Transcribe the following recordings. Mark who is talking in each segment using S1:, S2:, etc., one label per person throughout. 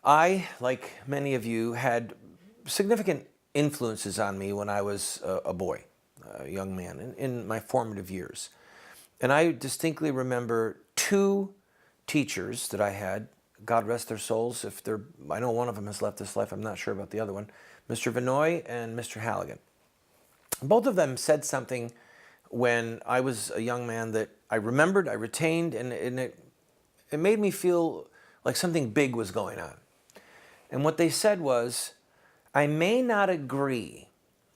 S1: I, like many of you, had significant influences on me when I was a boy, a young man, in my formative years. And I distinctly remember two teachers that I had, God rest their souls. I know one of them has left this life, I'm not sure about the other one, Mr. Vinoy and Mr. Halligan. Both of them said something when I was a young man that I remembered, I retained, and it made me feel like something big was going on. And what they said was, I may not agree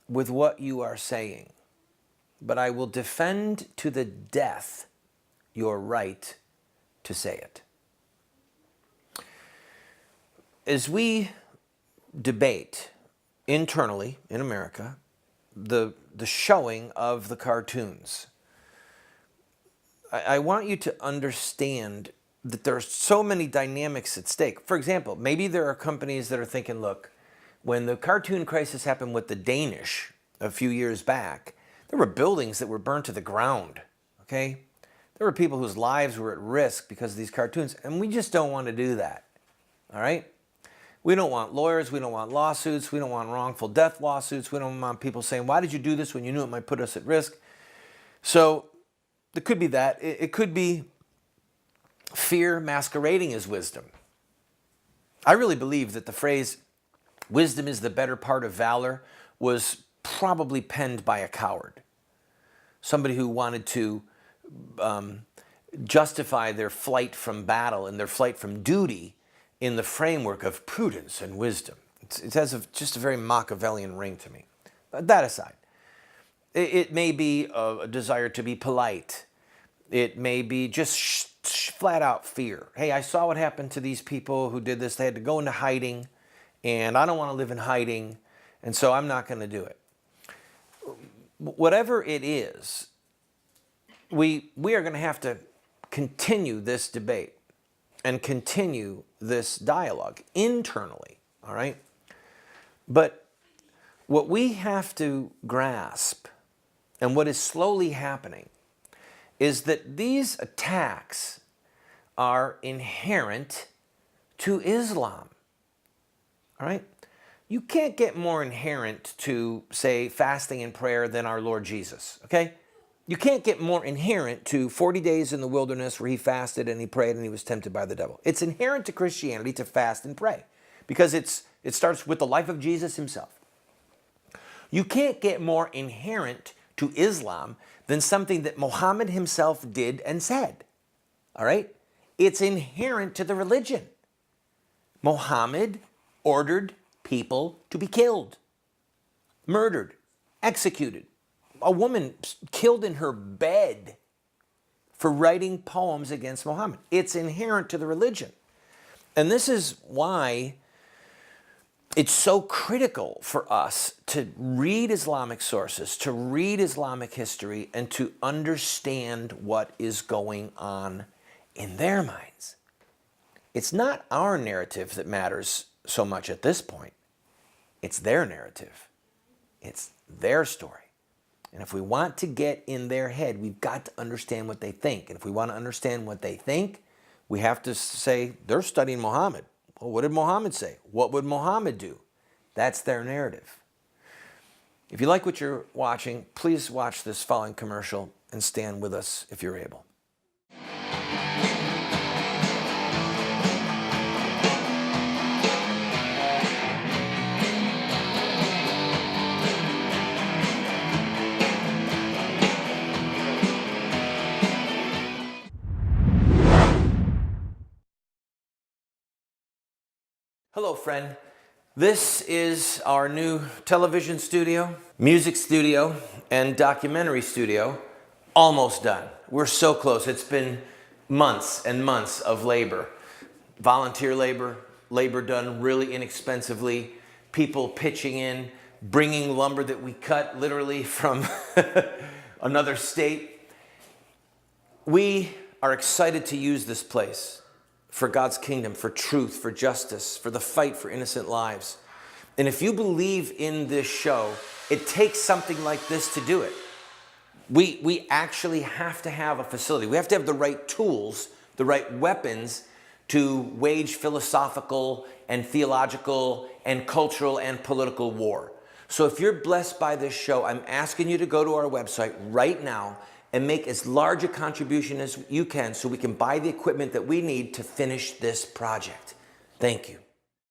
S1: with what you are saying, but I will defend to the death your right to say it. As we debate internally in America the showing of the cartoons, I want you to understand that there are so many dynamics at stake. For example, maybe there are companies that are thinking, look, when the cartoon crisis happened with the Danish a few years back, there were buildings that were burned to the ground, okay? There were people whose lives were at risk because of these cartoons, and we just don't want to do that, all right? We don't want lawyers, we don't want lawsuits, we don't want wrongful death lawsuits, we don't want people saying, why did you do this when you knew it might put us at risk? So it could be that. It could be fear masquerading as wisdom. I really believe that the phrase, wisdom is the better part of valor, was probably penned by a coward. Somebody who wanted to justify their flight from battle and their flight from duty in the framework of prudence and wisdom. It has just a very Machiavellian ring to me. But that aside, it may be a desire to be polite. It may be just flat out fear. Hey, I saw what happened to these people who did this. They had to go into hiding, and I don't want to live in hiding, and so I'm not going to do it. Whatever it is, we are going to have to continue this debate and continue this dialogue internally, all right? But what we have to grasp, and what is slowly happening, is that these attacks are inherent to Islam, all right? You can't get more inherent to, say, fasting and prayer than our Lord Jesus, okay? You can't get more inherent to 40 days in the wilderness where he fasted and he prayed and he was tempted by the devil. It's inherent to Christianity to fast and pray because it starts with the life of Jesus himself. You can't get more inherent to Islam than something that Muhammad himself did and said, all right? It's inherent to the religion. Muhammad ordered people to be killed, murdered, executed. A woman killed in her bed for writing poems against Muhammad. It's inherent to the religion. And this is why it's so critical for us to read Islamic sources, to read Islamic history, and to understand what is going on in their minds. It's not our narrative that matters so much at this point. It's their narrative. It's their story. And if we want to get in their head, we've got to understand what they think. And if we want to understand what they think, we have to say, they're studying Muhammad. Well, what did Muhammad say? What would Muhammad do? That's their narrative. If you like what you're watching, please watch this following commercial and stand with us if you're able. Hello, friend. This is our new television studio, music studio, and documentary studio. Almost done. We're so close. It's been months and months of labor. Volunteer labor, labor done really inexpensively, people pitching in, bringing lumber that we cut literally from another state. We are excited to use this place for God's kingdom, for truth, for justice, for the fight for innocent lives. And if you believe in this show, it takes something like this to do it. We actually have to have a facility. We have to have the right tools, the right weapons to wage philosophical and theological and cultural and political war. So if you're blessed by this show, I'm asking you to go to our website right now and make as large a contribution as you can so we can buy the equipment that we need to finish this project. Thank you.